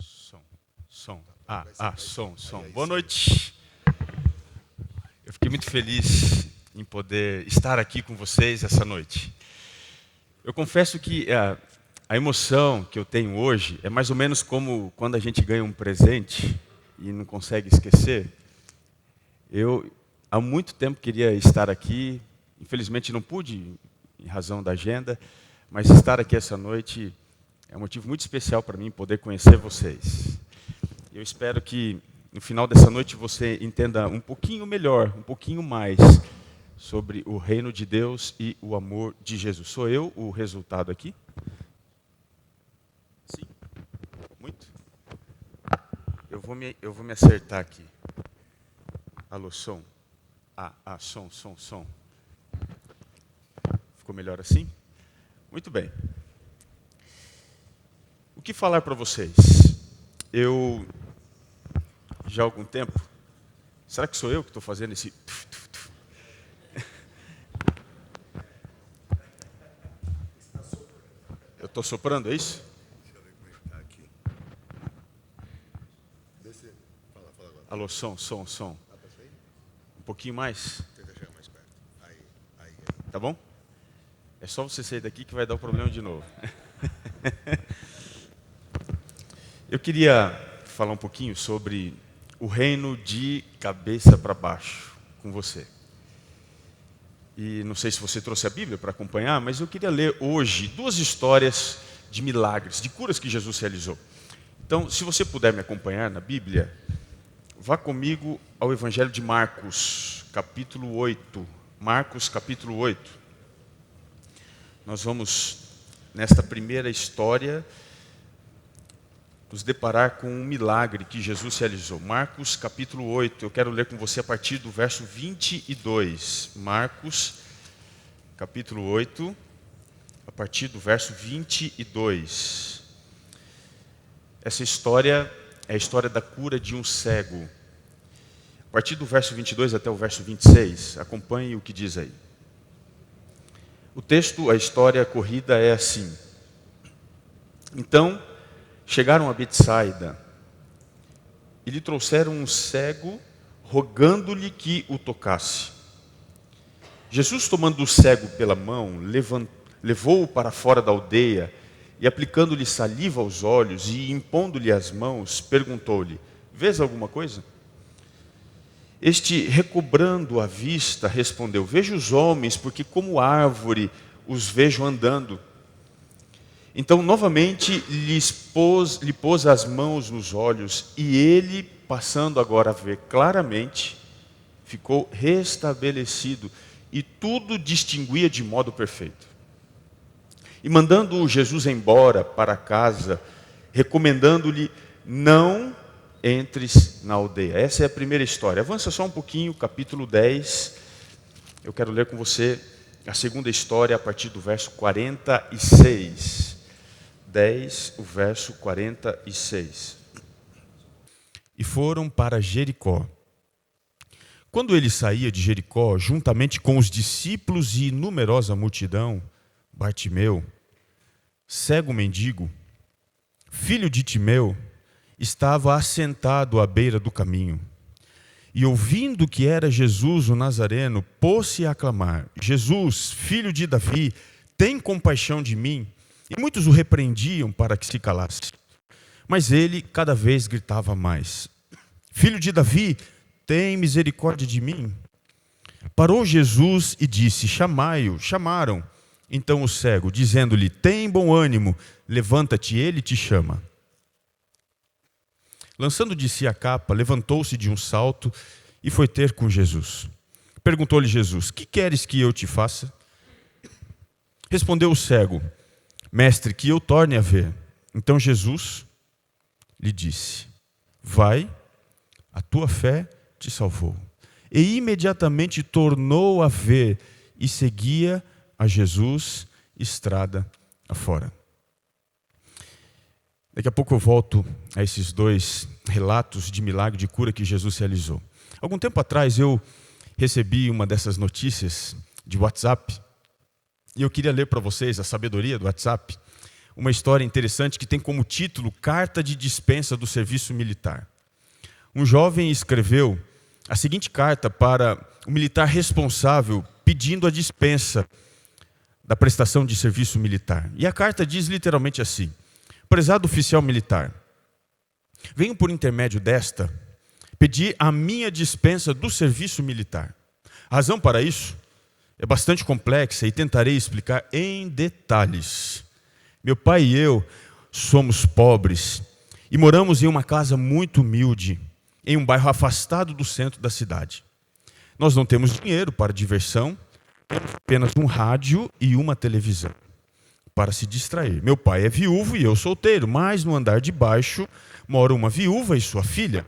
Som. Boa noite. Eu fiquei muito feliz em poder estar aqui com vocês essa noite. Eu confesso que a emoção que eu tenho hoje é mais ou menos como quando a gente ganha um presente e não consegue esquecer. Eu há muito tempo queria estar aqui, infelizmente não pude, em razão da agenda, mas estar aqui essa noite é um motivo muito especial para mim poder conhecer vocês. Eu espero que no final dessa noite você entenda um pouquinho melhor, um pouquinho mais sobre o reino de Deus e o amor de Jesus. Sou eu o resultado aqui? Sim. Muito? Eu vou me acertar aqui. Alô, som. Som. Ficou melhor assim? Muito bem. O que falar para vocês? Eu, já há algum tempo, será que sou eu que estou fazendo esse... Eu estou soprando, é isso? Deixa eu ver como é que está aqui. Fala agora. Alô, som. Dá para sair? Um pouquinho mais, Tenta chegar mais perto. Aí. tá bom? É só você sair daqui que vai dar o problema de novo. Eu queria falar um pouquinho sobre o reino de cabeça para baixo com você. E não sei se você trouxe a Bíblia para acompanhar, mas eu queria ler hoje 2 histórias de milagres, de curas que Jesus realizou. Então, se você puder me acompanhar na Bíblia, vá comigo ao Evangelho de Marcos, capítulo 8. Marcos, capítulo 8. Nós vamos, nesta primeira história, nos deparar com um milagre que Jesus realizou. Marcos, capítulo 8. Eu quero ler com você a partir do verso 22. Marcos, capítulo 8, a partir do verso 22. Essa história é a história da cura de um cego. A partir do verso 22 até o verso 26, acompanhe o que diz aí. O texto, a história corrida é assim. Então, chegaram a Betsaida e lhe trouxeram um cego, rogando-lhe que o tocasse. Jesus, tomando o cego pela mão, levou-o para fora da aldeia e, aplicando-lhe saliva aos olhos e impondo-lhe as mãos, perguntou-lhe: vês alguma coisa? Este, recobrando a vista, respondeu: vejo os homens, porque como árvore os vejo andando. Então, novamente, lhe pôs as mãos nos olhos, e ele, passando agora a ver claramente, ficou restabelecido, e tudo distinguia de modo perfeito. E mandando Jesus embora para casa, recomendando-lhe: não entres na aldeia. Essa é a primeira história. Avança só um pouquinho, capítulo 10. Eu quero ler com você a segunda história a partir do verso 46. 10, o verso 46. E foram para Jericó. Quando ele saía de Jericó, juntamente com os discípulos e numerosa multidão, Bartimeu, cego mendigo, filho de Timeu, estava assentado à beira do caminho. E ouvindo que era Jesus o Nazareno, pôs-se a clamar: Jesus, filho de Davi, tem compaixão de mim. E muitos o repreendiam para que se calasse. Mas ele cada vez gritava mais: Filho de Davi, tem misericórdia de mim. Parou Jesus e disse: chamai-o. Chamaram então o cego, dizendo-lhe: tem bom ânimo, levanta-te, ele te chama. Lançando de si a capa, levantou-se de um salto e foi ter com Jesus. Perguntou-lhe Jesus: que queres que eu te faça? Respondeu o cego: Mestre, que eu torne a ver. Então Jesus lhe disse: vai, a tua fé te salvou. E imediatamente tornou a ver e seguia a Jesus estrada afora. Daqui a pouco eu volto a esses 2 relatos de milagre, de cura que Jesus realizou. Algum tempo atrás eu recebi uma dessas notícias de WhatsApp. E eu queria ler para vocês a sabedoria do WhatsApp. uma história interessante que tem como título Carta de Dispensa do Serviço Militar. Um jovem escreveu a seguinte carta para o militar responsável pedindo a dispensa da prestação de serviço militar. E a carta diz literalmente assim: prezado oficial militar, venho por intermédio desta pedir a minha dispensa do serviço militar. A razão para isso é bastante complexa e tentarei explicar em detalhes. Meu pai e eu somos pobres e moramos em uma casa muito humilde, em um bairro afastado do centro da cidade. Nós não temos dinheiro para diversão, temos apenas um rádio e uma televisão para se distrair. Meu pai é viúvo e eu solteiro, mas no andar de baixo mora uma viúva e sua filha.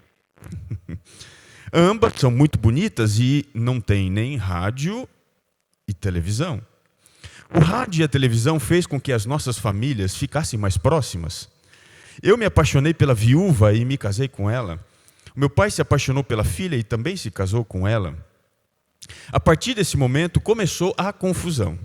Ambas são muito bonitas e não têm nem rádio e televisão. O rádio e a televisão fez com que as nossas famílias ficassem mais próximas. Eu me apaixonei pela viúva e me casei com ela. Meu pai se apaixonou pela filha e também se casou com ela. A partir desse momento começou a confusão.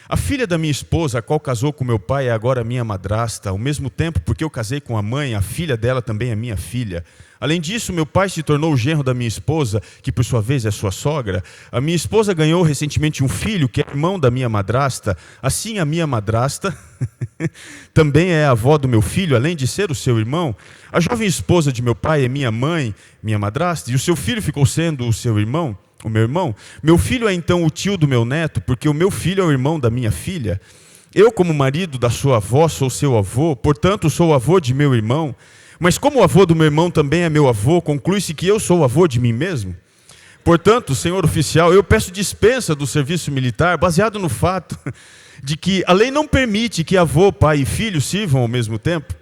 A filha da minha esposa, a qual casou com meu pai, é agora minha madrasta. Ao mesmo tempo, porque eu casei com a mãe, a filha dela também é minha filha. Além disso, meu pai se tornou o genro da minha esposa, que por sua vez é sua sogra. A minha esposa ganhou recentemente um filho, que é irmão da minha madrasta. Assim, a minha madrasta também é a avó do meu filho, além de ser o seu irmão. A jovem esposa de meu pai é minha mãe, minha madrasta, e o seu filho ficou sendo o seu irmão. O meu irmão, meu filho é então o tio do meu neto, porque o meu filho é o irmão da minha filha. Eu, como marido da sua avó, sou seu avô, portanto sou o avô de meu irmão. Mas como o avô do meu irmão também é meu avô, conclui-se que eu sou o avô de mim mesmo. Portanto, senhor oficial, eu peço dispensa do serviço militar, baseado no fato de que a lei não permite que avô, pai e filho sirvam ao mesmo tempo.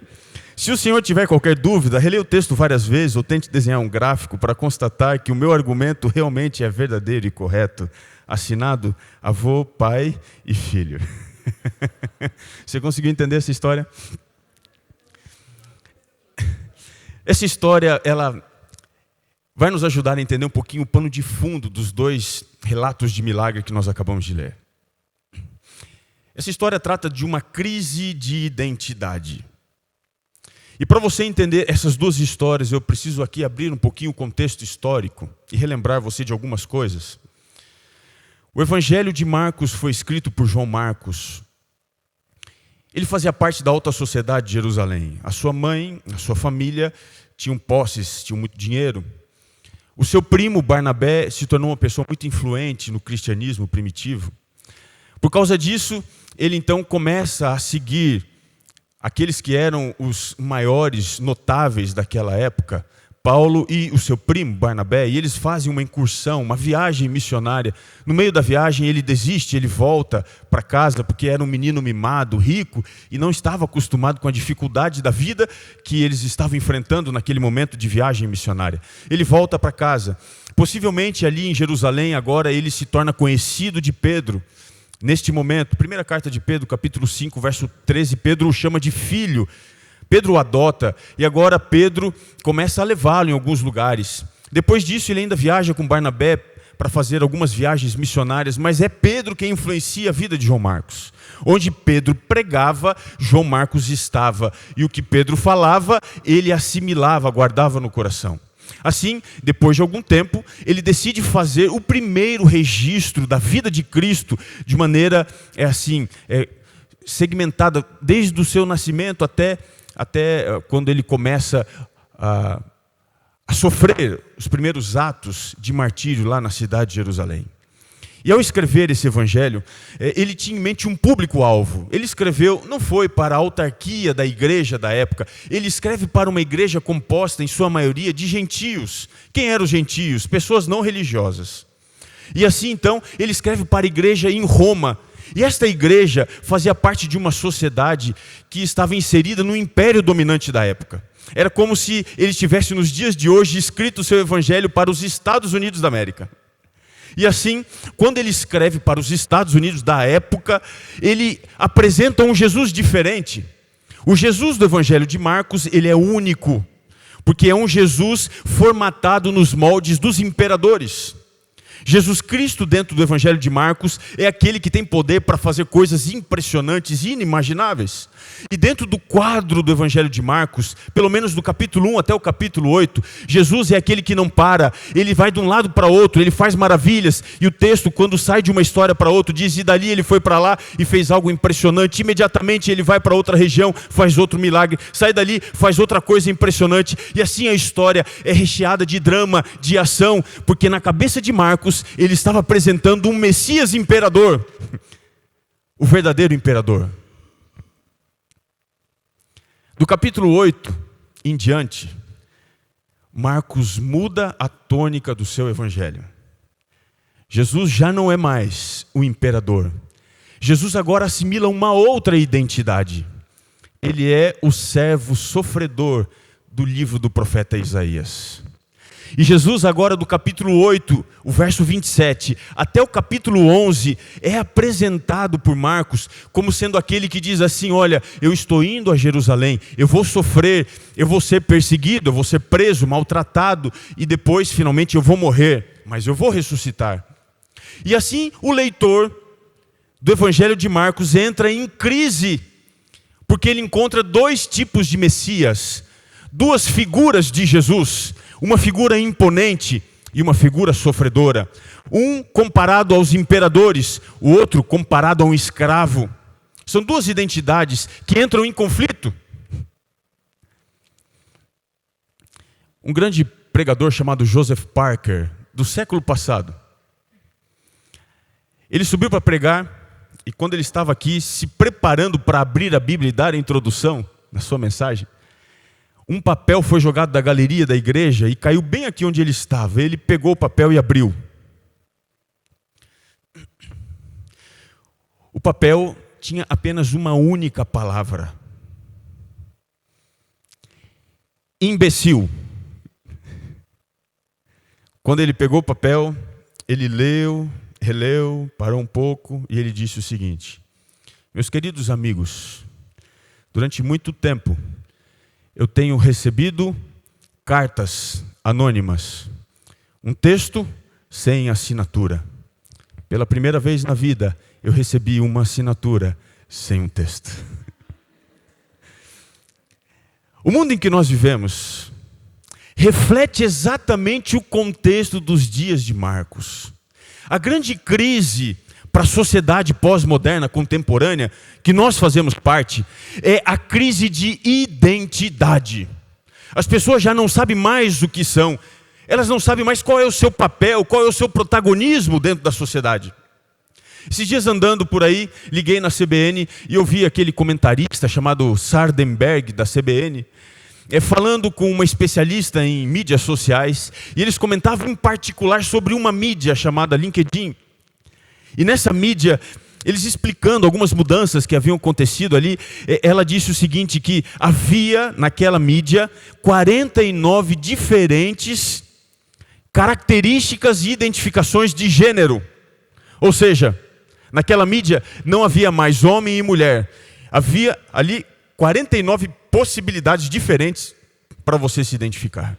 Se o senhor tiver qualquer dúvida, releia o texto várias vezes ou tente desenhar um gráfico para constatar que o meu argumento realmente é verdadeiro e correto. Assinado, avô, pai e filho. Você conseguiu entender essa história? Essa história, ela vai nos ajudar a entender um pouquinho o pano de fundo dos dois relatos de milagre que nós acabamos de ler. Essa história trata de uma crise de identidade. E para você entender essas duas histórias, eu preciso aqui abrir um pouquinho o contexto histórico e relembrar você de algumas coisas. O Evangelho de Marcos foi escrito por João Marcos. Ele fazia parte da alta sociedade de Jerusalém. A sua mãe, a sua família tinham posses, tinham muito dinheiro. O seu primo Barnabé se tornou uma pessoa muito influente no cristianismo primitivo. Por causa disso, ele então começa a seguir aqueles que eram os maiores notáveis daquela época, Paulo e o seu primo Barnabé, e eles fazem uma incursão, uma viagem missionária. No meio da viagem ele desiste, ele volta para casa porque era um menino mimado, rico, e não estava acostumado com a dificuldade da vida que eles estavam enfrentando naquele momento de viagem missionária. Ele volta para casa. Possivelmente ali em Jerusalém agora ele se torna conhecido de Pedro. Neste momento, primeira carta de Pedro, capítulo 5, verso 13, Pedro o chama de filho. Pedro o adota e agora Pedro começa a levá-lo em alguns lugares. Depois disso ele ainda viaja com Barnabé para fazer algumas viagens missionárias, mas é Pedro quem influencia a vida de João Marcos. Onde Pedro pregava, João Marcos estava. E o que Pedro falava, ele assimilava, guardava no coração. Assim, depois de algum tempo, ele decide fazer o primeiro registro da vida de Cristo de maneira segmentada, desde o seu nascimento até quando ele começa a sofrer os primeiros atos de martírio lá na cidade de Jerusalém. E ao escrever esse evangelho, ele tinha em mente um público-alvo. Ele escreveu, não foi para a autarquia da igreja da época, ele escreve para uma igreja composta, em sua maioria, de gentios. Quem eram os gentios? Pessoas não religiosas. E assim, então, ele escreve para a igreja em Roma. E esta igreja fazia parte de uma sociedade que estava inserida no império dominante da época. Era como se ele tivesse, nos dias de hoje, escrito o seu evangelho para os Estados Unidos da América. E assim, quando ele escreve para os Estados Unidos da época, ele apresenta um Jesus diferente. O Jesus do Evangelho de Marcos, ele é único, porque é um Jesus formatado nos moldes dos imperadores. Jesus Cristo, dentro do Evangelho de Marcos, é aquele que tem poder para fazer coisas impressionantes e inimagináveis. E dentro do quadro do Evangelho de Marcos, pelo menos do capítulo 1 até o capítulo 8, Jesus é aquele que não para, ele vai de um lado para outro, ele faz maravilhas, e o texto, quando sai de uma história para outra, diz, e dali ele foi para lá e fez algo impressionante, imediatamente ele vai para outra região, faz outro milagre, sai dali, faz outra coisa impressionante, e assim a história é recheada de drama, de ação, porque na cabeça de Marcos, ele estava apresentando um Messias imperador, o verdadeiro imperador. Do capítulo 8 em diante, Marcos muda a tônica do seu evangelho. Jesus já não é mais o imperador. Jesus agora assimila uma outra identidade. Ele é o servo sofredor do livro do profeta Isaías. E Jesus agora do capítulo 8, o verso 27, até o capítulo 11, é apresentado por Marcos como sendo aquele que diz assim, olha, eu estou indo a Jerusalém, eu vou sofrer, eu vou ser perseguido, eu vou ser preso, maltratado, e depois finalmente eu vou morrer, mas eu vou ressuscitar. E assim o leitor do Evangelho de Marcos entra em crise, porque ele encontra dois tipos de Messias, duas figuras de Jesus, uma figura imponente e uma figura sofredora. Um comparado aos imperadores, o outro comparado a um escravo. São duas identidades que entram em conflito. Um grande pregador chamado Joseph Parker, do século passado, ele subiu para pregar, e quando ele estava aqui se preparando para abrir a Bíblia e dar a introdução na sua mensagem, um papel foi jogado da galeria da igreja e caiu bem aqui onde ele estava. Ele pegou o papel e abriu. O papel tinha apenas uma única palavra: imbecil. Quando ele pegou o papel, ele leu, releu, parou um pouco e ele disse o seguinte: meus queridos amigos, durante muito tempo eu tenho recebido cartas anônimas, um texto sem assinatura. Pela primeira vez na vida, eu recebi uma assinatura sem um texto. O mundo em que nós vivemos reflete exatamente o contexto dos dias de Marcos. A grande crise para a sociedade pós-moderna, contemporânea, que nós fazemos parte, é a crise de identidade. As pessoas já não sabem mais o que são, elas não sabem mais qual é o seu papel, qual é o seu protagonismo dentro da sociedade. Esses dias andando por aí, liguei na CBN e ouvi aquele comentarista chamado Sardenberg, da CBN, falando com uma especialista em mídias sociais, e eles comentavam em particular sobre uma mídia chamada LinkedIn. E nessa mídia, eles explicando algumas mudanças que haviam acontecido ali, ela disse o seguinte, que havia naquela mídia 49 diferentes características e identificações de gênero. Ou seja, naquela mídia não havia mais homem e mulher. Havia ali 49 possibilidades diferentes para você se identificar.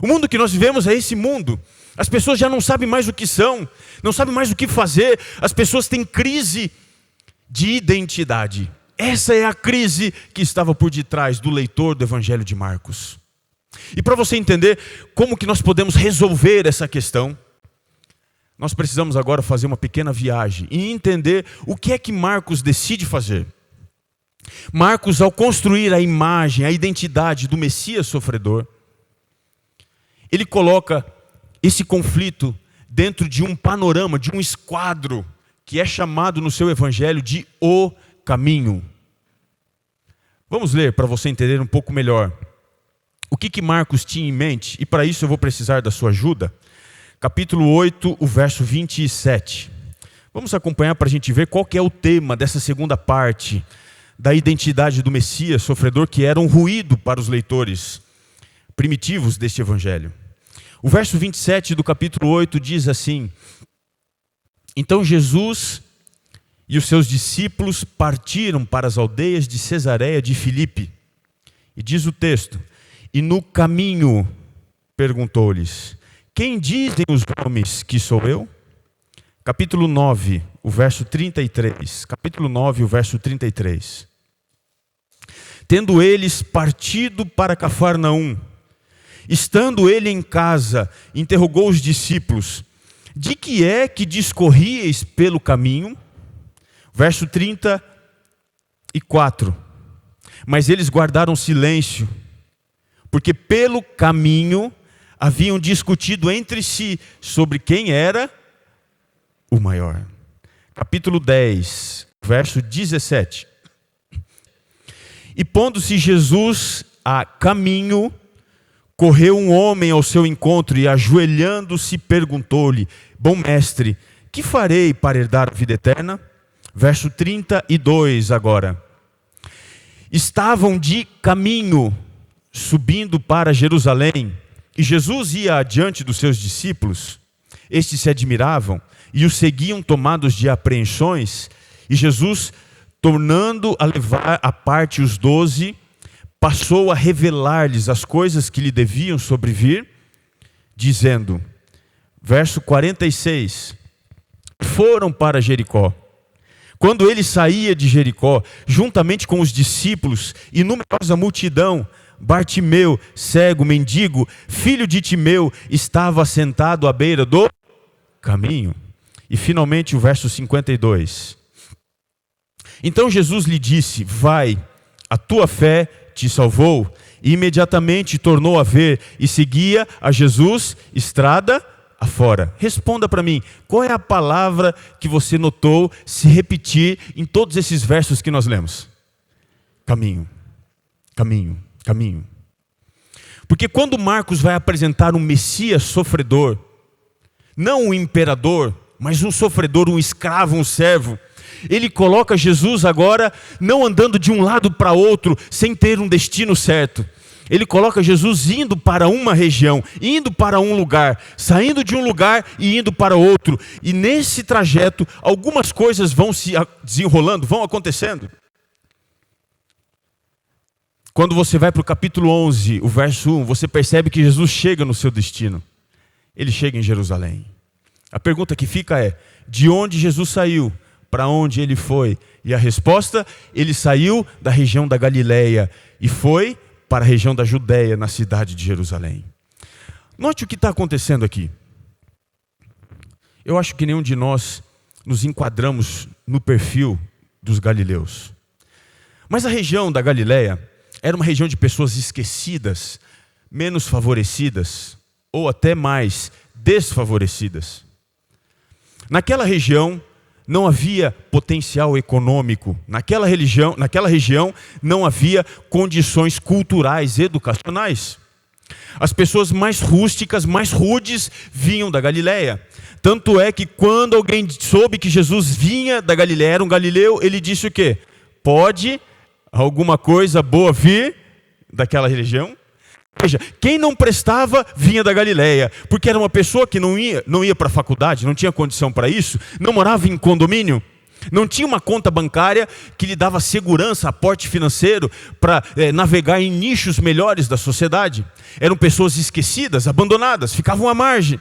O mundo que nós vivemos é esse mundo. As pessoas já não sabem mais o que são, não sabem mais o que fazer. As pessoas têm crise de identidade. Essa é a crise que estava por detrás do leitor do Evangelho de Marcos. E para você entender como que nós podemos resolver essa questão, nós precisamos agora fazer uma pequena viagem e entender o que é que Marcos decide fazer. Marcos, ao construir a imagem, a identidade do Messias sofredor, ele coloca esse conflito dentro de um panorama, de um esquadro, que é chamado no seu evangelho de o caminho. Vamos ler para você entender um pouco melhor o que Marcos tinha em mente, e para isso eu vou precisar da sua ajuda. Capítulo 8, o verso 27. Vamos acompanhar para a gente ver qual que é o tema dessa segunda parte da identidade do Messias sofredor, que era um ruído para os leitores primitivos deste evangelho. O verso 27 do capítulo 8 diz assim: então Jesus e os seus discípulos partiram para as aldeias de Cesareia de Filipe. E diz o texto: e no caminho perguntou-lhes: quem dizem os homens que sou eu? Capítulo 9, o verso 33. Capítulo 9, o verso 33. Tendo eles partido para Cafarnaum, estando ele em casa, interrogou os discípulos: de que é que discorríeis pelo caminho? Verso 34. Mas eles guardaram silêncio, porque pelo caminho haviam discutido entre si sobre quem era o maior. Capítulo 10, verso 17. E pondo-se Jesus a caminho, correu um homem ao seu encontro e, ajoelhando-se, perguntou-lhe: bom mestre, que farei para herdar a vida eterna? Verso 32 agora. Estavam de caminho, subindo para Jerusalém, e Jesus ia adiante dos seus discípulos. Estes se admiravam e o seguiam tomados de apreensões, e Jesus, tornando a levar à parte os 12, passou a revelar-lhes as coisas que lhe deviam sobrevir, dizendo, verso 46, foram para Jericó. Quando ele saía de Jericó, juntamente com os discípulos e numerosa multidão, Bartimeu, cego, mendigo, filho de Timeu, estava sentado à beira do caminho. E finalmente o verso 52. Então Jesus lhe disse: vai, a tua fé te salvou. E imediatamente tornou a ver e seguia a Jesus estrada afora. Responda para mim, qual é a palavra que você notou se repetir em todos esses versos que nós lemos? Caminho, caminho, caminho. Porque quando Marcos vai apresentar um Messias sofredor, não um imperador, mas um sofredor, um escravo, um servo, ele coloca Jesus agora não andando de um lado para outro, sem ter um destino certo. Ele coloca Jesus indo para uma região, indo para um lugar, saindo de um lugar e indo para outro. E nesse trajeto, algumas coisas vão se desenrolando, vão acontecendo. Quando você vai para o capítulo 11, o verso 1, você percebe que Jesus chega no seu destino. Ele chega em Jerusalém. A pergunta que fica é, de onde Jesus saiu? Para onde ele foi? E a resposta, ele saiu da região da Galileia e foi para a região da Judéia, na cidade de Jerusalém. Note o que está acontecendo aqui. Eu acho que nenhum de nós nos enquadramos no perfil dos galileus. Mas a região da Galileia era uma região de pessoas esquecidas, menos favorecidas, ou até mais desfavorecidas. Naquela região não havia potencial econômico, naquela região não havia condições culturais, educacionais. As pessoas mais rústicas, mais rudes, vinham da Galileia. Tanto é que quando alguém soube que Jesus vinha da Galileia, era um galileu, ele disse o quê? Pode alguma coisa boa vir daquela região? Veja, quem não prestava vinha da Galileia, porque era uma pessoa que não ia para a faculdade, não tinha condição para isso, não morava em condomínio, não tinha uma conta bancária que lhe dava segurança, aporte financeiro para navegar em nichos melhores da sociedade. Eram pessoas esquecidas, abandonadas, ficavam à margem.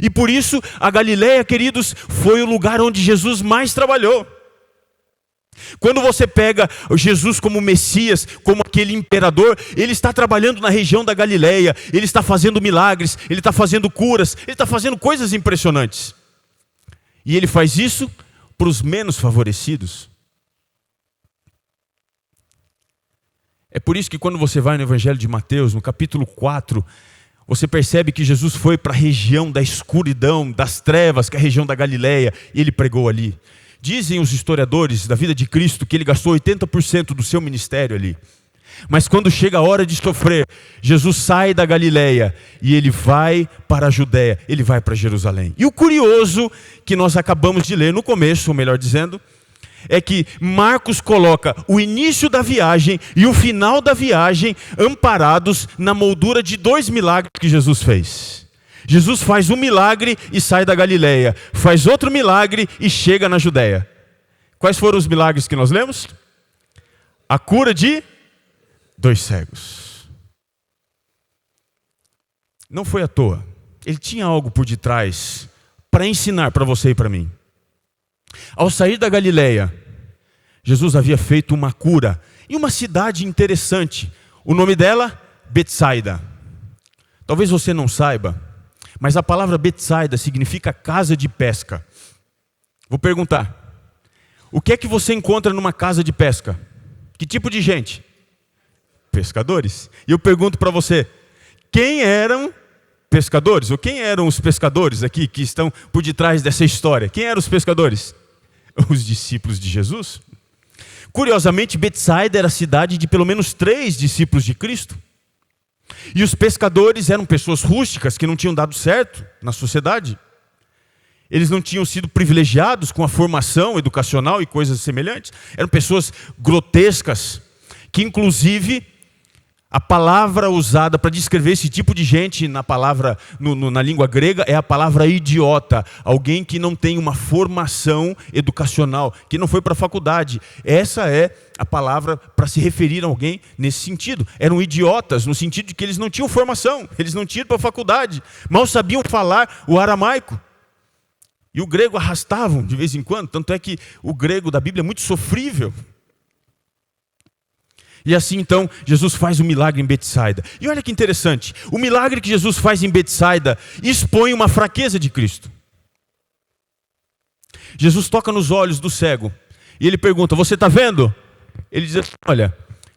E por isso a Galileia, queridos, foi o lugar onde Jesus mais trabalhou. Quando você pega Jesus como Messias, como aquele imperador, ele está trabalhando na região da Galileia, ele está fazendo milagres, ele está fazendo curas, ele está fazendo coisas impressionantes. E ele faz isso para os menos favorecidos. É por isso que quando você vai no Evangelho de Mateus, no capítulo 4, você percebe que Jesus foi para a região da escuridão, das trevas, que é a região da Galileia, e ele pregou ali. Dizem os historiadores da vida de Cristo que ele gastou 80% do seu ministério ali. Mas quando chega a hora de sofrer, Jesus sai da Galileia e ele vai para a Judéia, ele vai para Jerusalém. E o curioso que nós acabamos de ler no começo, ou melhor dizendo, é que Marcos coloca o início da viagem e o final da viagem amparados na moldura de 2 milagres que Jesus fez. Jesus faz um milagre e sai da Galileia, faz outro milagre e chega na Judéia. Quais foram os milagres que nós lemos? A cura de 2 cegos. Não foi à toa ele tinha algo por detrás para ensinar para você e para mim. Ao sair da Galileia, Jesus havia feito uma cura em uma cidade interessante. O nome dela, Betsaida. Talvez você não saiba, mas a palavra Betsaida significa casa de pesca. Vou perguntar, o que é que você encontra numa casa de pesca? Que tipo de gente? Pescadores. E eu pergunto para você, quem eram pescadores? Ou quem eram os pescadores aqui que estão por detrás dessa história? Quem eram os pescadores? Os discípulos de Jesus. Curiosamente, Betsaida era a cidade de pelo menos 3 discípulos de Cristo. E os pescadores eram pessoas rústicas que não tinham dado certo na sociedade. Eles não tinham sido privilegiados com a formação educacional e coisas semelhantes. Eram pessoas grotescas, que inclusive a palavra usada para descrever esse tipo de gente na língua grega é a palavra idiota. Alguém que não tem uma formação educacional, que não foi para a faculdade. Essa é a palavra para se referir a alguém nesse sentido. Eram idiotas no sentido de que eles não tinham formação, eles não tinham ido para a faculdade, mal sabiam falar o aramaico. E o grego arrastavam de vez em quando, tanto é que o grego da Bíblia é muito sofrível. E assim então, Jesus faz um milagre em Betsaida. E olha que interessante, o milagre que Jesus faz em Betsaida expõe uma fraqueza de Cristo. Jesus toca nos olhos do cego e ele pergunta, você está vendo? Ele diz assim, olha,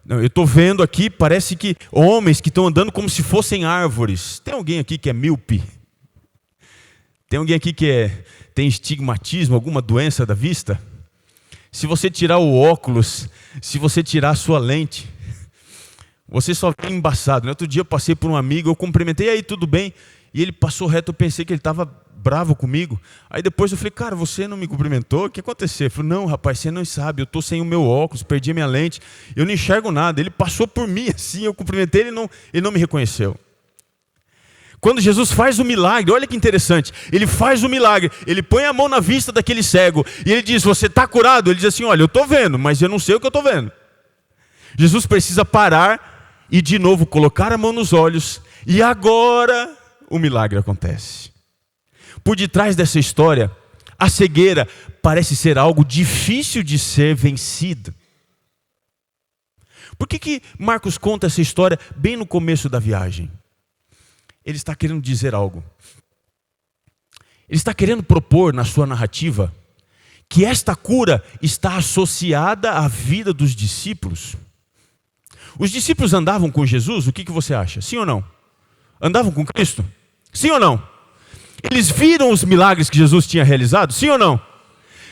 eu estou vendo aqui, parece que homens que estão andando como se fossem árvores. Tem alguém aqui que é míope? Tem alguém aqui que tem estigmatismo, alguma doença da vista? Se você tirar o óculos, se você tirar a sua lente, você só vê embaçado. Outro dia eu passei por um amigo, eu cumprimentei, e aí, tudo bem? E ele passou reto, eu pensei que ele estava bravo comigo. Aí depois eu falei, cara, você não me cumprimentou? O que aconteceu? Ele falou, não, rapaz, você não sabe, eu estou sem o meu óculos, perdi a minha lente, eu não enxergo nada. Ele passou por mim assim, eu cumprimentei, ele não me reconheceu. Quando Jesus faz o milagre, olha que interessante, ele faz o milagre, ele põe a mão na vista daquele cego, e ele diz, você está curado? Ele diz assim, olha, eu estou vendo, mas eu não sei o que eu estou vendo. Jesus precisa parar e de novo colocar a mão nos olhos, e agora o milagre acontece. Por detrás dessa história, a cegueira parece ser algo difícil de ser vencido. Por que Marcos conta essa história bem no começo da viagem? Ele está querendo dizer algo. Ele está querendo propor na sua narrativa que esta cura está associada à vida dos discípulos. Os discípulos andavam com Jesus, o que você acha? Sim ou não? Andavam com Cristo? Sim ou não? Eles viram os milagres que Jesus tinha realizado? Sim ou não?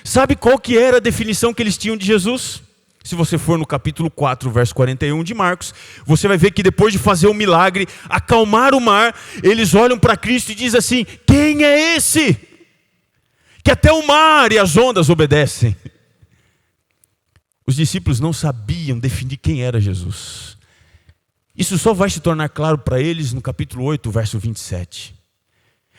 Sabe qual que era a definição que eles tinham de Jesus? Se você for no capítulo 4, verso 41 de Marcos, você vai ver que depois de fazer o milagre, acalmar o mar, eles olham para Cristo e dizem assim, quem é esse? Que até o mar e as ondas obedecem. Os discípulos não sabiam definir quem era Jesus. Isso só vai se tornar claro para eles no capítulo 8, verso 27.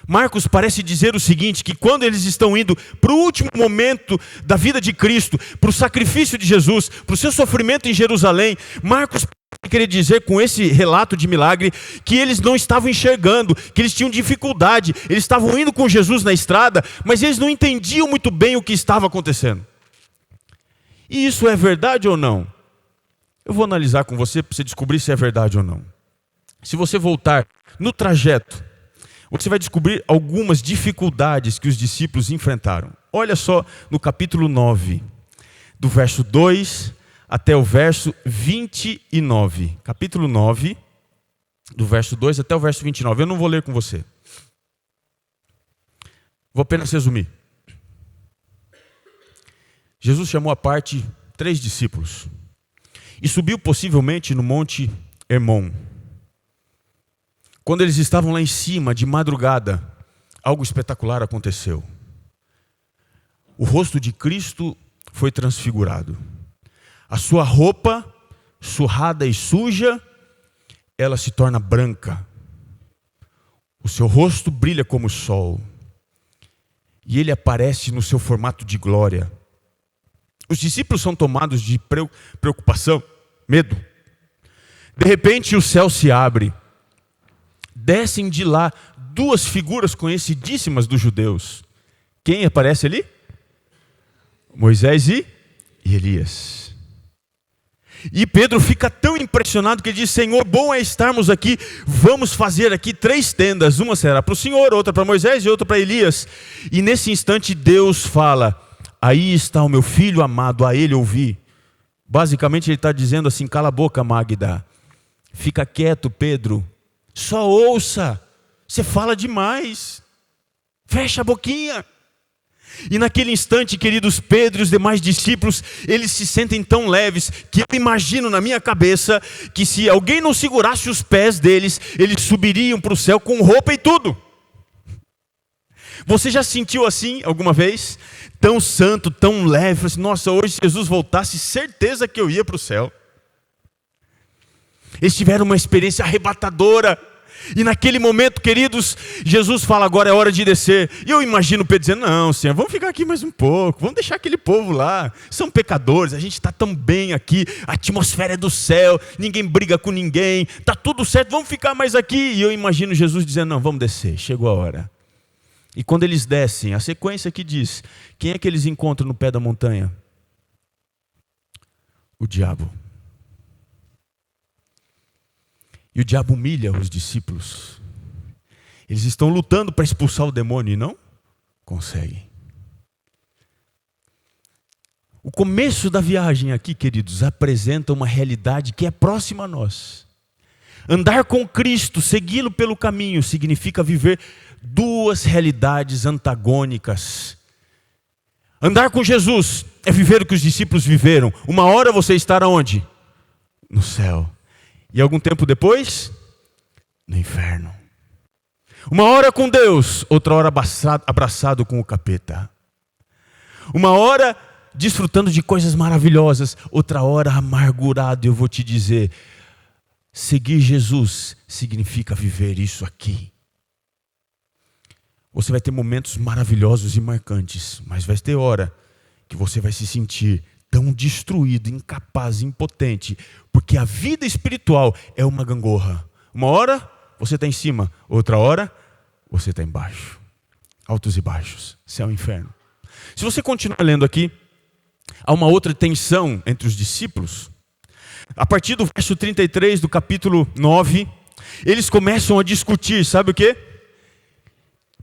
Marcos parece dizer o seguinte, que quando eles estão indo para o último momento da vida de Cristo, para o sacrifício de Jesus, para o seu sofrimento em Jerusalém, Marcos queria dizer com esse relato de milagre, que eles não estavam enxergando, que eles tinham dificuldade, eles estavam indo com Jesus na estrada, mas eles não entendiam muito bem o que estava acontecendo. E isso é verdade ou não? Eu vou analisar com você para você descobrir se é verdade ou não. Se você voltar no trajeto, você vai descobrir algumas dificuldades que os discípulos enfrentaram. Olha só no capítulo 9, do verso 2 até o verso 29. Capítulo 9, do verso 2 até o verso 29. Eu não vou ler com você. Vou apenas resumir. Jesus chamou à parte 3 discípulos e subiu possivelmente no monte Hermon. Quando eles estavam lá em cima, de madrugada, algo espetacular aconteceu. O rosto de Cristo foi transfigurado. A sua roupa, surrada e suja, ela se torna branca. O seu rosto brilha como o sol. E ele aparece no seu formato de glória. Os discípulos são tomados de preocupação, medo. De repente o céu se abre. Descem de lá duas figuras conhecidíssimas dos judeus. Quem aparece ali? Moisés e Elias. E Pedro fica tão impressionado que ele diz: Senhor, bom é estarmos aqui, vamos fazer aqui 3 tendas, uma será para o Senhor, outra para Moisés e outra para Elias. E nesse instante Deus fala: aí está o meu filho amado, a ele ouvi. Basicamente ele está dizendo assim: cala a boca, Magda, fica quieto, Pedro, só ouça, você fala demais, fecha a boquinha. E naquele instante, queridos, Pedro e os demais discípulos, eles se sentem tão leves, que eu imagino na minha cabeça, que se alguém não segurasse os pés deles, eles subiriam para o céu com roupa e tudo. Você já se sentiu assim alguma vez? Tão santo, tão leve, assim, nossa, hoje se Jesus voltasse, certeza que eu ia para o céu. Eles tiveram uma experiência arrebatadora. E naquele momento, queridos, Jesus fala: agora é hora de descer. E eu imagino Pedro dizendo: não, Senhor, vamos ficar aqui mais um pouco, vamos deixar aquele povo lá, são pecadores, a gente está tão bem aqui, a atmosfera é do céu, ninguém briga com ninguém, está tudo certo, vamos ficar mais aqui. E eu imagino Jesus dizendo: não, vamos descer, chegou a hora. E quando eles descem, a sequência aqui diz: quem é que eles encontram no pé da montanha? O diabo. E o diabo humilha os discípulos. Eles estão lutando para expulsar o demônio e não conseguem. O começo da viagem aqui, queridos, apresenta uma realidade que é próxima a nós. Andar com Cristo, segui-lo pelo caminho, significa viver 2 realidades antagônicas. Andar com Jesus é viver o que os discípulos viveram. Uma hora você estará onde? No céu. E algum tempo depois, no inferno. Uma hora com Deus, outra hora abraçado com o capeta. Uma hora desfrutando de coisas maravilhosas, outra hora amargurado. Eu vou te dizer, seguir Jesus significa viver isso aqui. Você vai ter momentos maravilhosos e marcantes, mas vai ter hora que você vai se sentir tão destruído, incapaz, impotente, porque a vida espiritual é uma gangorra. Uma hora você está em cima, outra hora você está embaixo. Altos e baixos, céu e inferno. Se você continuar lendo aqui, há uma outra tensão entre os discípulos. A partir do verso 33 do capítulo 9, eles começam a discutir, sabe o quê?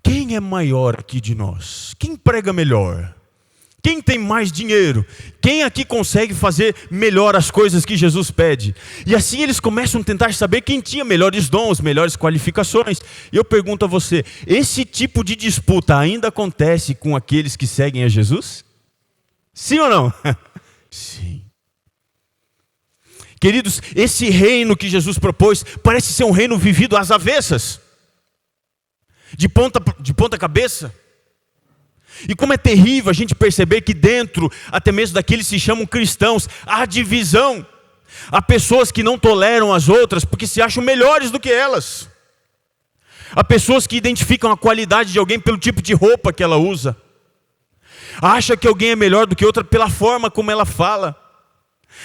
Quem é maior aqui de nós? Quem prega melhor? Quem tem mais dinheiro? Quem aqui consegue fazer melhor as coisas que Jesus pede? E assim eles começam a tentar saber quem tinha melhores dons, melhores qualificações. E eu pergunto a você, esse tipo de disputa ainda acontece com aqueles que seguem a Jesus? Sim ou não? Sim. Queridos, esse reino que Jesus propôs parece ser um reino vivido às avessas. De ponta cabeça. E como é terrível a gente perceber que dentro, até mesmo daqueles que se chamam cristãos, há divisão. Há pessoas que não toleram as outras porque se acham melhores do que elas. Há pessoas que identificam a qualidade de alguém pelo tipo de roupa que ela usa. Acha que alguém é melhor do que outra pela forma como ela fala.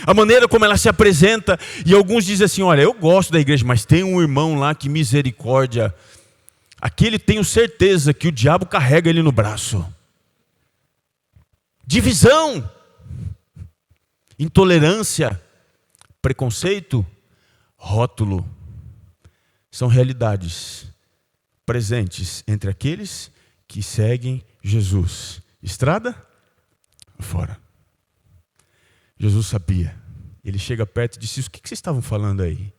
A maneira como ela se apresenta. E alguns dizem assim, olha, eu gosto da igreja, mas tem um irmão lá que misericórdia. Aquele tenho certeza que o diabo carrega ele no braço. Divisão, intolerância, preconceito, rótulo. São realidades presentes entre aqueles que seguem Jesus. Estrada, fora. Jesus sabia. Ele chega perto e disse, o que vocês estavam falando aí?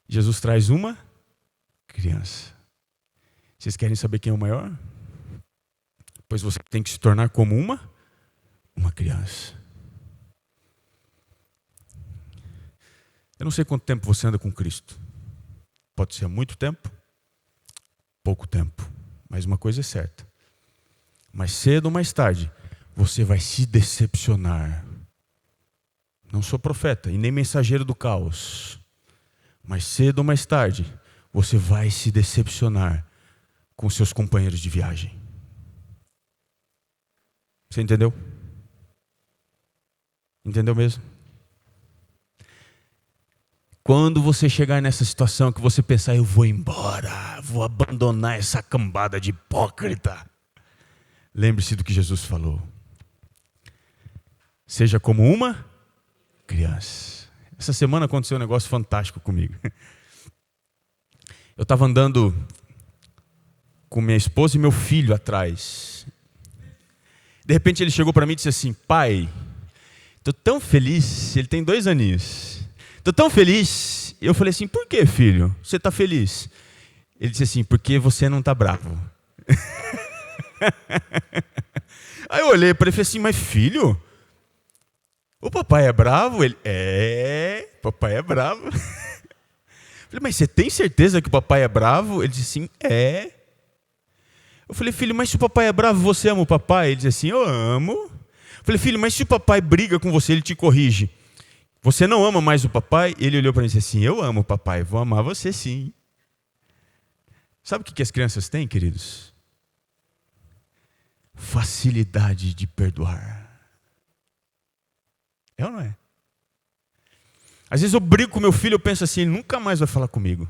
Jesus traz uma criança. Vocês querem saber quem é o maior? Pois você tem que se tornar como uma criança. Eu não sei quanto tempo você anda com Cristo. Pode ser há muito tempo, pouco tempo. Mas uma coisa é certa. Mais cedo ou mais tarde, você vai se decepcionar. Não sou profeta e nem mensageiro do caos. Mais cedo ou mais tarde, você vai se decepcionar com seus companheiros de viagem. Você entendeu? Entendeu mesmo? Quando você chegar nessa situação que você pensar, eu vou embora, vou abandonar essa cambada de hipócrita, lembre-se do que Jesus falou. Seja como uma criança. Essa semana aconteceu um negócio fantástico comigo. Eu estava andando com minha esposa e meu filho atrás. De repente ele chegou para mim e disse assim: pai, estou tão feliz. Ele tem 2 aninhos. Estou tão feliz. Eu falei assim: por que, filho? Você está feliz? Ele disse assim: porque você não está bravo. Aí eu olhei para ele e falei assim: mas filho, o papai é bravo? Ele: papai é bravo. Eu falei: mas você tem certeza que o papai é bravo? Ele disse assim: é. Eu falei: filho, mas se o papai é bravo, você ama o papai? Ele disse assim: eu amo. Eu falei: filho, mas se o papai briga com você, ele te corrige, você não ama mais o papai? Ele olhou para mim e disse assim: eu amo o papai, vou amar você sim. Sabe o que as crianças têm, queridos? Facilidade de perdoar. É ou não é? Às vezes eu brigo com meu filho, eu penso assim: ele nunca mais vai falar comigo.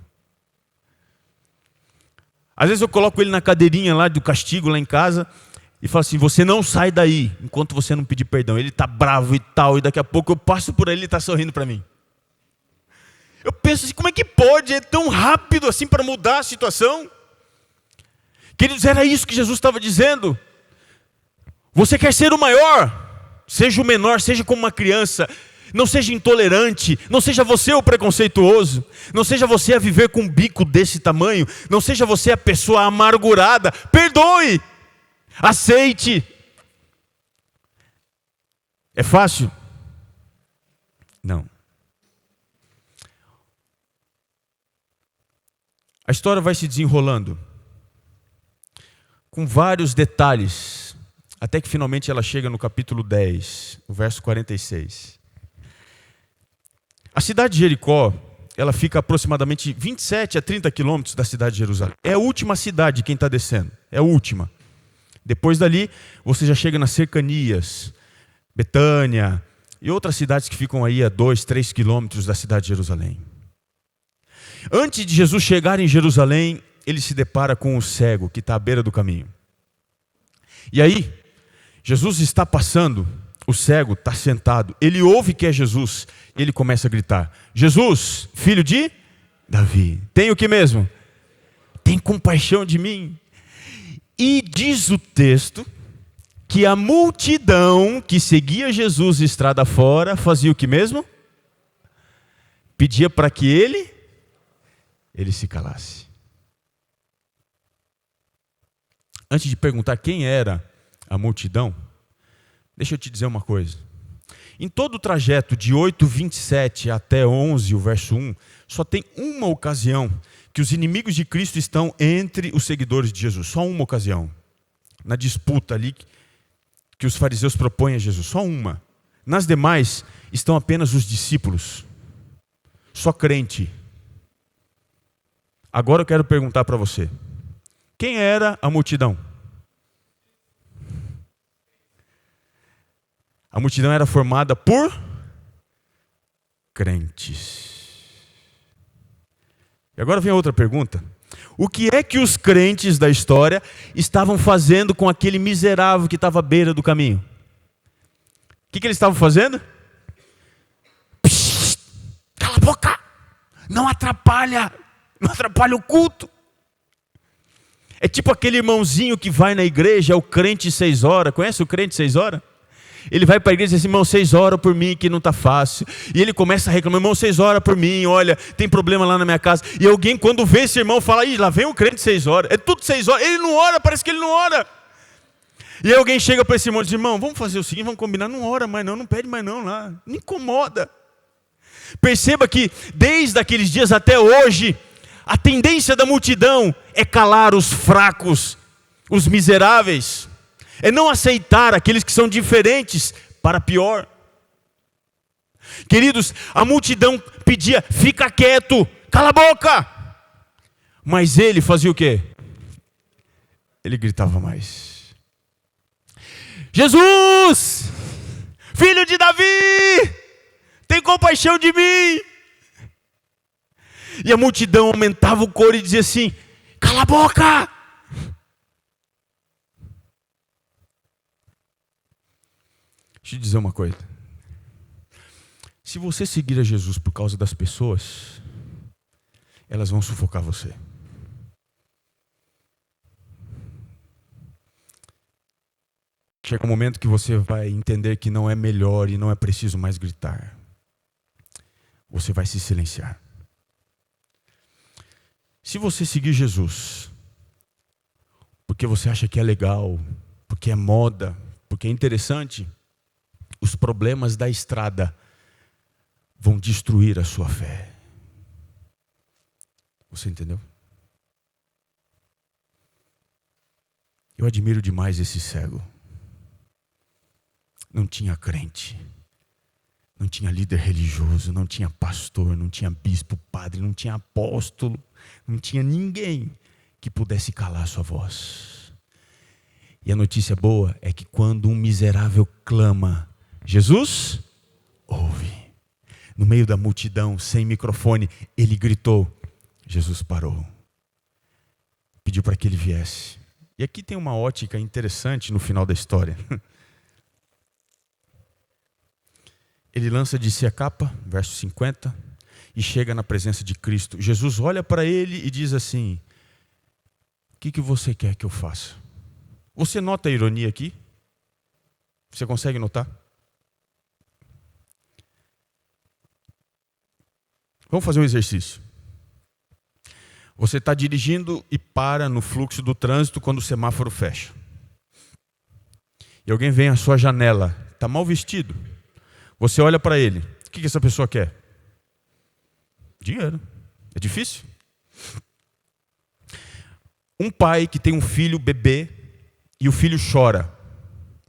Às vezes eu coloco ele na cadeirinha lá do castigo lá em casa e falo assim: você não sai daí enquanto você não pedir perdão. Ele está bravo e tal, e daqui a pouco eu passo por ele e ele está sorrindo para mim. Eu penso assim: como é que pode? É tão rápido assim para mudar a situação? Queridos, era isso que Jesus estava dizendo. Você quer ser o maior? Seja o menor, seja como uma criança. Não seja intolerante, não seja você o preconceituoso, não seja você a viver com um bico desse tamanho, não seja você a pessoa amargurada. Perdoe, aceite. É fácil? Não. A história vai se desenrolando com vários detalhes, até que finalmente ela chega no capítulo 10, o verso 46. A cidade de Jericó, ela fica aproximadamente 27 a 30 quilômetros da cidade de Jerusalém. É a última cidade quem está descendo, é a última. Depois dali, você já chega nas cercanias, Betânia e outras cidades que ficam aí a 2, 3 quilômetros da cidade de Jerusalém. Antes de Jesus chegar em Jerusalém, ele se depara com o cego que está à beira do caminho. E aí, Jesus está passando, o cego está sentado, ele ouve que é Jesus, e ele começa a gritar: Jesus, filho de Davi, tem o que mesmo? Tem compaixão de mim. E diz o texto que a multidão que seguia Jesus estrada fora fazia o que mesmo? Pedia para que ele se calasse. Antes de perguntar quem era a multidão, deixa eu te dizer uma coisa. Em todo o trajeto de 8:27 até 11, o verso 1, só tem uma ocasião que os inimigos de Cristo estão entre os seguidores de Jesus. Só uma ocasião. Na disputa ali que os fariseus propõem a Jesus. Só uma. Nas demais estão apenas os discípulos. Só crente. Agora eu quero perguntar para você. Quem era a multidão? A multidão era formada por crentes. E agora vem a outra pergunta. O que é que os crentes da história estavam fazendo com aquele miserável que estava à beira do caminho? O que eles estavam fazendo? Psst, cala a boca! Não atrapalha! Não atrapalha o culto! É tipo aquele irmãozinho que vai na igreja, é o crente 6 horas. Conhece o crente 6 horas? Ele vai para a igreja e diz assim: irmão, 6 horas por mim que não está fácil. E ele começa a reclamar: irmão, 6 horas por mim, olha, tem problema lá na minha casa. E alguém, quando vê esse irmão, fala: ih, lá vem um crente 6 horas. É tudo 6 horas. Ele não ora, parece que ele não ora. E aí alguém chega para esse irmão e diz: irmão, vamos fazer o seguinte, vamos combinar, não ora mais não, não pede mais não lá, não incomoda. Perceba que desde aqueles dias até hoje, a tendência da multidão é calar os fracos, os miseráveis. É não aceitar aqueles que são diferentes para pior. Queridos, a multidão pedia: fica quieto, cala a boca. Mas ele fazia o quê? Ele gritava mais: Jesus, filho de Davi, tem compaixão de mim. E a multidão aumentava o coro e dizia assim: cala a boca! Deixa eu te dizer uma coisa. Se você seguir a Jesus por causa das pessoas, elas vão sufocar você. Chega um momento que você vai entender que não é melhor e não é preciso mais gritar. Você vai se silenciar. Se você seguir Jesus, porque você acha que é legal, porque é moda, porque é interessante, os problemas da estrada vão destruir a sua fé. Você entendeu? Eu admiro demais esse cego. Não tinha crente, não tinha líder religioso, não tinha pastor, não tinha bispo, padre, não tinha apóstolo, não tinha ninguém que pudesse calar a sua voz. E a notícia boa é que quando um miserável clama, Jesus ouve. No meio da multidão, sem microfone, ele gritou. Jesus parou. Pediu para que ele viesse. E aqui tem uma ótica interessante no final da história. Ele lança de si a capa, verso 50, e chega na presença de Cristo. Jesus olha para ele e diz assim: o que você quer que eu faça? Você nota a ironia aqui? Você consegue notar? Vamos fazer um exercício. Você está dirigindo e para no fluxo do trânsito quando o semáforo fecha. E alguém vem à sua janela, está mal vestido. Você olha para ele. O que essa pessoa quer? Dinheiro. É difícil? Um pai que tem um filho bebê e o filho chora.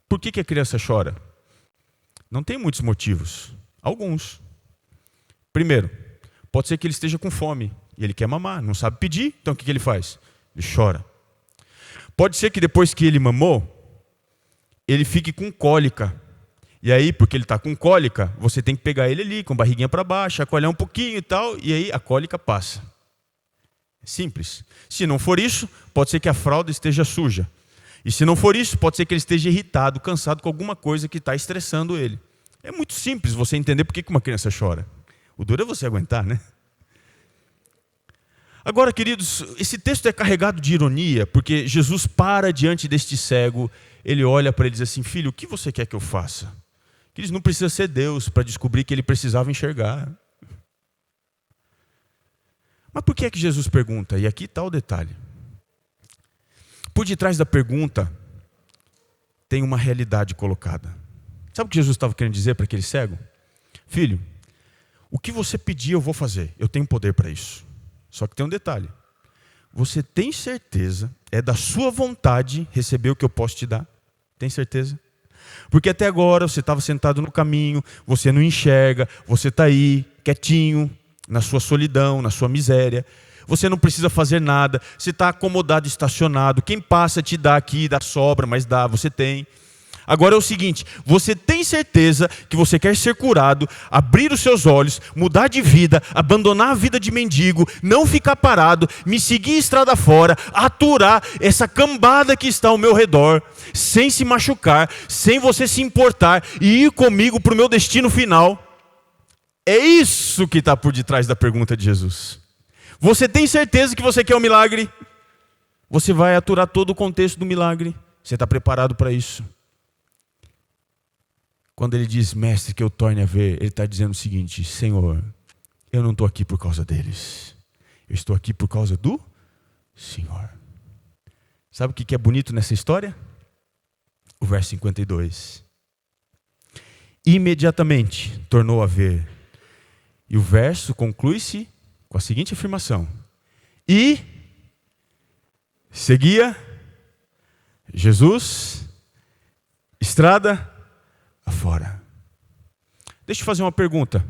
Por que a criança chora? Não tem muitos motivos. Alguns. Primeiro, pode ser que ele esteja com fome e ele quer mamar, não sabe pedir, então o que ele faz? Ele chora. Pode ser que depois que ele mamou, ele fique com cólica. E aí, porque ele está com cólica, você tem que pegar ele ali, com a barriguinha para baixo, chacoalhar um pouquinho e tal, e aí a cólica passa. Simples. Se não for isso, pode ser que a fralda esteja suja. E se não for isso, pode ser que ele esteja irritado, cansado com alguma coisa que está estressando ele. É muito simples você entender por que uma criança chora. O duro é você aguentar, né? Agora, queridos, esse texto é carregado de ironia, porque Jesus para diante deste cego, ele olha para ele e diz assim: filho, o que você quer que eu faça? Queridos, não precisa ser Deus para descobrir que ele precisava enxergar. Mas por que é que Jesus pergunta? E aqui está o detalhe. Por detrás da pergunta tem uma realidade colocada. Sabe o que Jesus estava querendo dizer para aquele cego? Filho, o que você pedir eu vou fazer, eu tenho poder para isso. Só que tem um detalhe. Você tem certeza, é da sua vontade receber o que eu posso te dar? Tem certeza? Porque até agora você estava sentado no caminho, você não enxerga, você está aí, quietinho, na sua solidão, na sua miséria. Você não precisa fazer nada, você está acomodado, estacionado. Quem passa te dá aqui, dá sobra, mas dá, você tem. Agora é o seguinte, você tem certeza que você quer ser curado, abrir os seus olhos, mudar de vida, abandonar a vida de mendigo, não ficar parado, me seguir estrada fora, aturar essa cambada que está ao meu redor, sem se machucar, sem você se importar e ir comigo para o meu destino final. É isso que está por detrás da pergunta de Jesus. Você tem certeza que você quer um milagre? Você vai aturar todo o contexto do milagre. Você está preparado para isso? Quando ele diz, mestre, que eu torne a ver, ele está dizendo o seguinte: Senhor, eu não estou aqui por causa deles. Eu estou aqui por causa do Senhor. Sabe o que é bonito nessa história? O verso 52. Imediatamente tornou a ver. E o verso conclui-se com a seguinte afirmação: e seguia Jesus, estrada afora. Deixa eu fazer uma pergunta.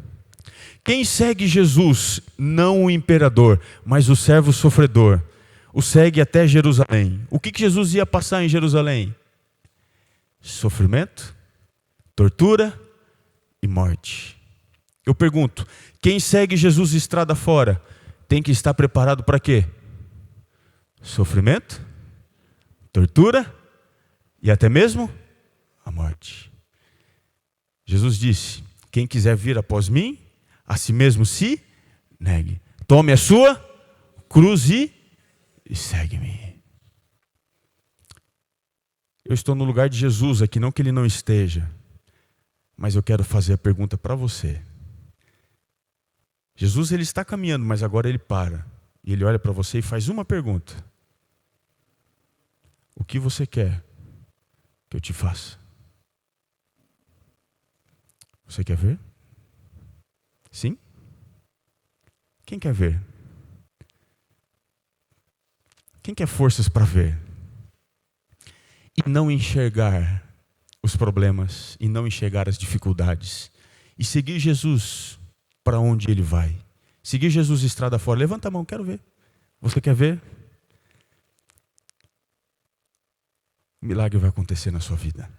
Quem segue Jesus, não o imperador, mas o servo sofredor, o segue até Jerusalém. O que Jesus ia passar em Jerusalém? Sofrimento, tortura e morte. Eu pergunto, quem segue Jesus estrada fora, tem que estar preparado para quê? Sofrimento, tortura e até mesmo a morte. Jesus disse: quem quiser vir após mim, a si mesmo se negue. Tome a sua cruz e segue-me. Eu estou no lugar de Jesus aqui, não que ele não esteja, mas eu quero fazer a pergunta para você. Jesus, ele está caminhando, mas agora ele para. E ele olha para você e faz uma pergunta: o que você quer que eu te faça? Você quer ver? Sim? Quem quer ver? Quem quer forças para ver? E não enxergar os problemas, e não enxergar as dificuldades, e seguir Jesus para onde ele vai. Seguir Jesus estrada fora. Levanta a mão, quero ver. Você quer ver? O milagre vai acontecer na sua vida.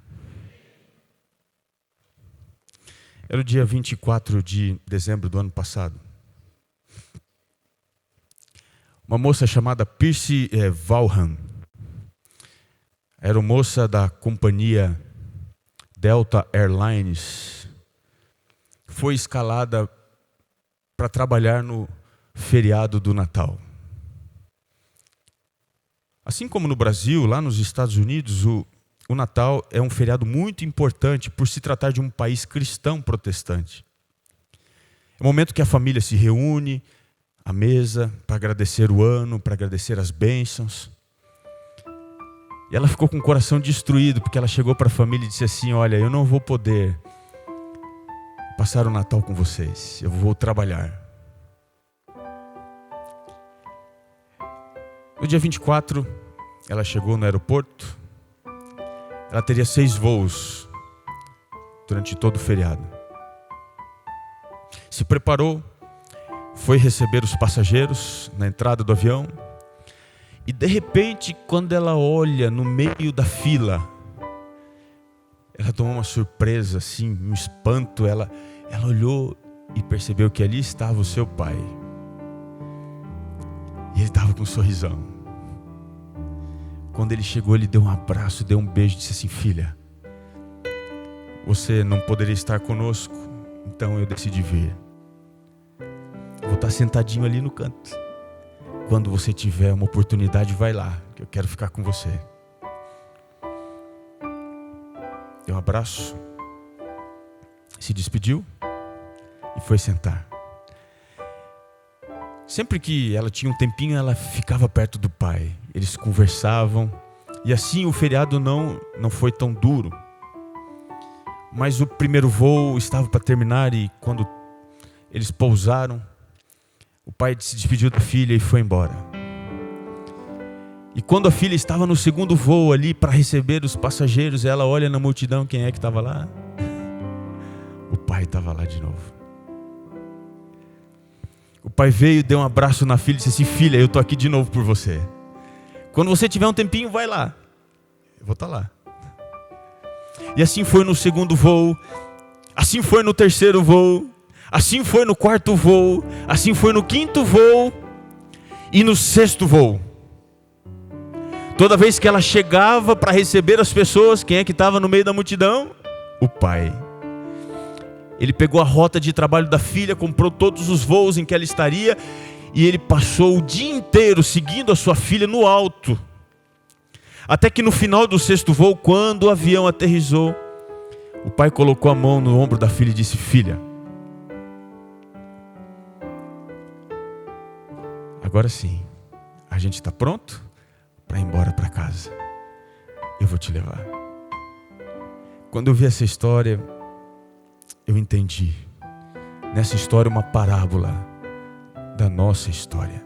Era o dia 24 de dezembro do ano passado. Uma moça chamada Pierce Valham, aeromoça da companhia Delta Airlines, foi escalada para trabalhar no feriado do Natal. Assim como no Brasil, lá nos Estados Unidos, o Natal é um feriado muito importante por se tratar de um país cristão protestante. É o momento que a família se reúne à mesa para agradecer o ano, para agradecer as bênçãos. E ela ficou com o coração destruído, porque ela chegou para a família e disse assim: olha, eu não vou poder passar o Natal com vocês, eu vou trabalhar. No dia 24, ela chegou no aeroporto. Ela teria 6 voos durante todo o feriado. Se preparou, foi receber os passageiros na entrada do avião. E de repente, quando ela olha no meio da fila, ela tomou uma surpresa, assim, um espanto. Ela olhou e percebeu que ali estava o seu pai. E ele estava com um sorrisão. Quando ele chegou, ele deu um abraço, deu um beijo e disse assim: filha, você não poderia estar conosco, então eu decidi vir. Eu vou estar sentadinho ali no canto. Quando você tiver uma oportunidade, vai lá, que eu quero ficar com você. Deu um abraço, se despediu e foi sentar. Sempre que ela tinha um tempinho, ela ficava perto do pai. Eles conversavam. E assim o feriado não foi tão duro. Mas o primeiro voo estava para terminar e quando eles pousaram, o pai se despediu da filha e foi embora. E quando a filha estava no segundo voo ali para receber os passageiros, ela olha na multidão, quem é que estava lá? O pai estava lá de novo. O pai veio, deu um abraço na filha e disse assim: filha, eu estou aqui de novo por você. Quando você tiver um tempinho, vai lá. Eu vou estar lá. E assim foi no segundo voo, assim foi no terceiro voo, assim foi no quarto voo, assim foi no quinto voo e no sexto voo. Toda vez que ela chegava para receber as pessoas, quem é que estava no meio da multidão? O pai. Ele pegou a rota de trabalho da filha, comprou todos os voos em que ela estaria e ele passou o dia inteiro seguindo a sua filha no alto. Até que no final do sexto voo, quando o avião aterrissou, o pai colocou a mão no ombro da filha e disse: filha, agora sim, a gente está pronto para ir embora para casa. Eu vou te levar. Quando eu vi essa história, eu entendi. Nessa história, uma parábola da nossa história.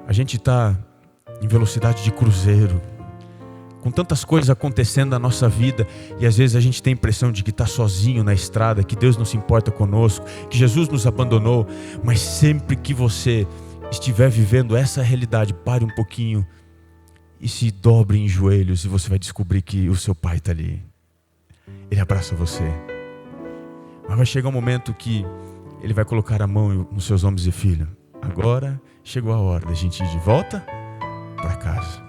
A gente está em velocidade de cruzeiro, com tantas coisas acontecendo na nossa vida, e às vezes a gente tem a impressão de que está sozinho na estrada, que Deus não se importa conosco, que Jesus nos abandonou. Mas sempre que você estiver vivendo essa realidade, pare um pouquinho e se dobre em joelhos, e você vai descobrir que o seu pai está ali. Ele abraça você. Mas vai chegar um momento que Ele vai colocar a mão nos seus ombros e dizer: filho, agora chegou a hora da gente ir de volta para casa.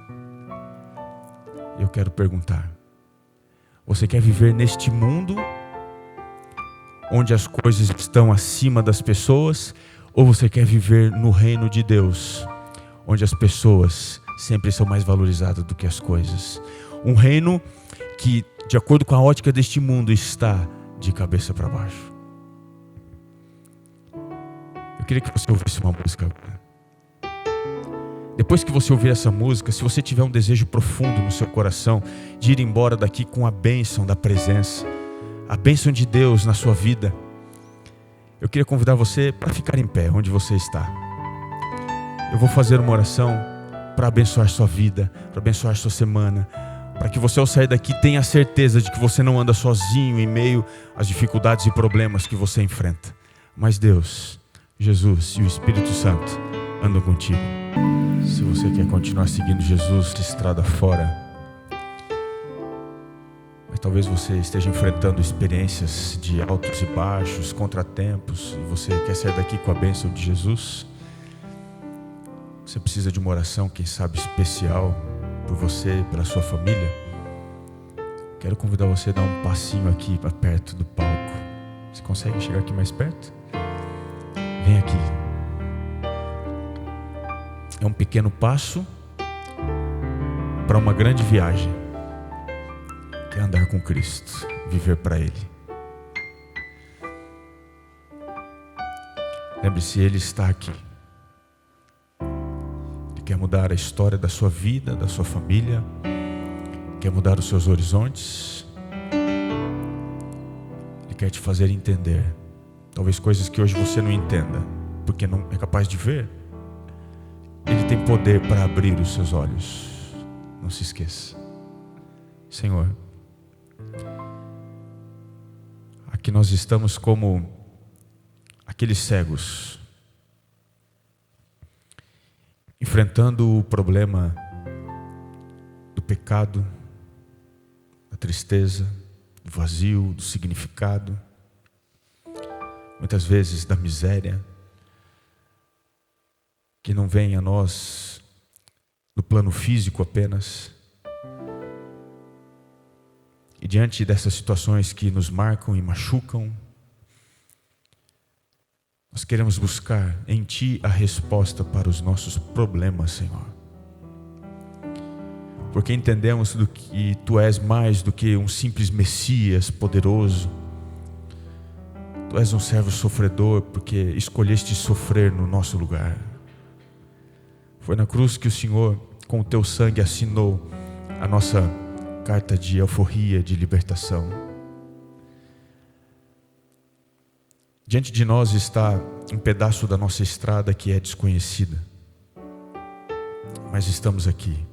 Eu quero perguntar: você quer viver neste mundo onde as coisas estão acima das pessoas, ou você quer viver no reino de Deus, onde as pessoas sempre são mais valorizadas do que as coisas? Um reino que, de acordo com a ótica deste mundo, está de cabeça para baixo. Eu queria que você ouvisse uma música agora. Depois que você ouvir essa música, se você tiver um desejo profundo no seu coração de ir embora daqui com a bênção da presença, a bênção de Deus na sua vida, eu queria convidar você para ficar em pé onde você está. Eu vou fazer uma oração para abençoar sua vida, para abençoar sua semana, para que você, ao sair daqui, tenha certeza de que você não anda sozinho em meio às dificuldades e problemas que você enfrenta. Mas Deus, Jesus e o Espírito Santo andam contigo. Se você quer continuar seguindo Jesus de estrada fora, mas talvez você esteja enfrentando experiências de altos e baixos, contratempos, e você quer sair daqui com a bênção de Jesus, você precisa de uma oração, quem sabe especial, por você e pela sua família. Quero convidar você a dar um passinho aqui para perto do palco. Você consegue chegar aqui mais perto? Vem aqui. É um pequeno passo para uma grande viagem, que é andar com Cristo, viver para Ele. Lembre-se, Ele está aqui. Ele quer mudar a história da sua vida, da sua família, quer mudar os seus horizontes. Ele quer te fazer entender, talvez coisas que hoje você não entenda, porque não é capaz de ver. Ele tem poder para abrir os seus olhos. Não se esqueça. Senhor, aqui nós estamos como aqueles cegos, enfrentando o problema do pecado, da tristeza, do vazio, do significado, muitas vezes da miséria, que não vem a nós no plano físico apenas. E diante dessas situações que nos marcam e machucam, nós queremos buscar em Ti a resposta para os nossos problemas, Senhor. Porque entendemos que Tu és mais do que um simples Messias poderoso. Tu és um servo sofredor, porque escolheste sofrer no nosso lugar. Foi na cruz que o Senhor, com o Teu sangue, assinou a nossa carta de alforria, de libertação. Diante de nós está um pedaço da nossa estrada que é desconhecida, mas estamos aqui,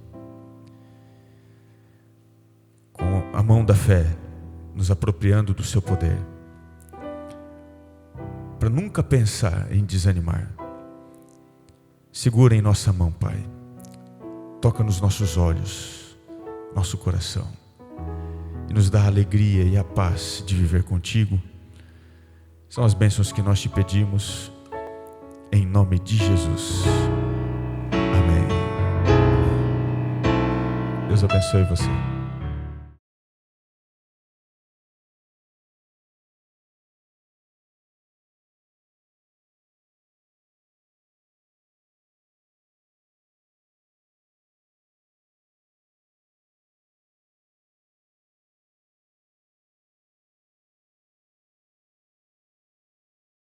com a mão da fé, nos apropriando do Seu poder, para nunca pensar em desanimar. Segura em nossa mão, Pai. Toca nos nossos olhos, nosso coração, e nos dá a alegria e a paz de viver contigo. São as bênçãos que nós te pedimos, em nome de Jesus. Amém. Deus abençoe você.